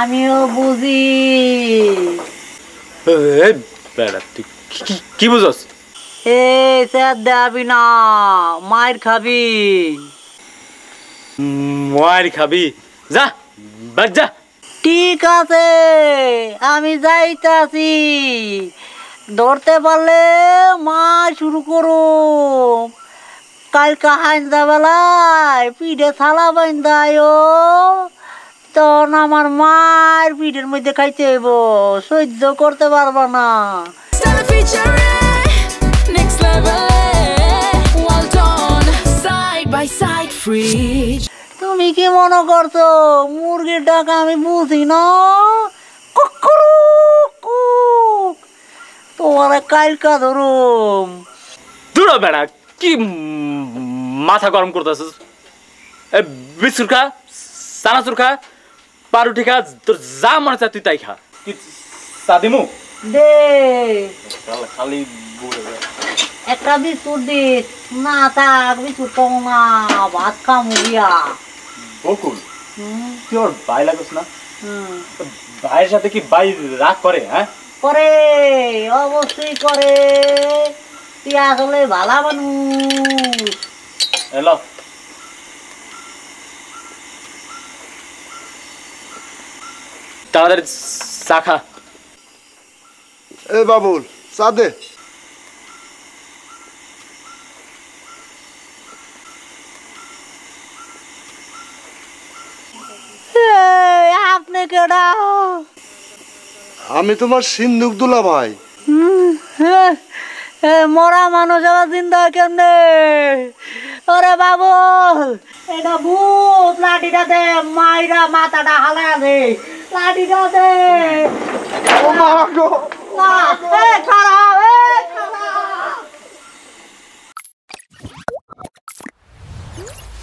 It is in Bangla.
আমিও বুঝি। বেড়া তুই কি বুঝস? স্যার দেবি না, মায়ের খাবি। মার খাবি? যা বাদ যা। ঠিক আছে, আমি যাইতাছি। ধরতে পারলে মা শুরু করো। কালকা হাইন্দা বেলায় পিঠে থালা বাইন্দায়ও, তখন আমার মার পিঠের মধ্যে খাইতে হইব, সহ্য করতে পারবা না। তুমি কি মনে করছো মুরগির ডাক আমি বুঝি না? তোমার কালকা ধরুম। দূর বেড়া, কি মাথা গরম করতেছিস? বিস্কুট খা, চানাচুর খা, পাউরুটি খা, তোর যা মনে চায় তুই তাই খা। চা দিমু দে খালি একটা বিস্কুট দিস। না থাক, বিস্কুট খাবো না, ভাত খামু গিয়া। বকুল, তুই ওর ভাই লাগছ না? ভাইয়ের সাথে কি ভাই রাগ করে? হ্যাঁ করে, অবশ্যই করে। তুই আসলে ভালা মানুষ। হ্যালো, তাড়াতাড়ি চা খা। এ বাবুল, চা দে। আপনি কেডা? আমি তোমার সিন্ধুক দুলা ভাই। মরা মানুষ আবার জিন্দা কেমনে? ওরে বাবুল, এটা ভূত। লাঠিটা দে, মাইরা মাথাটা হালা দে। লাঠিটা দে। ও মা গো, না, খারাপ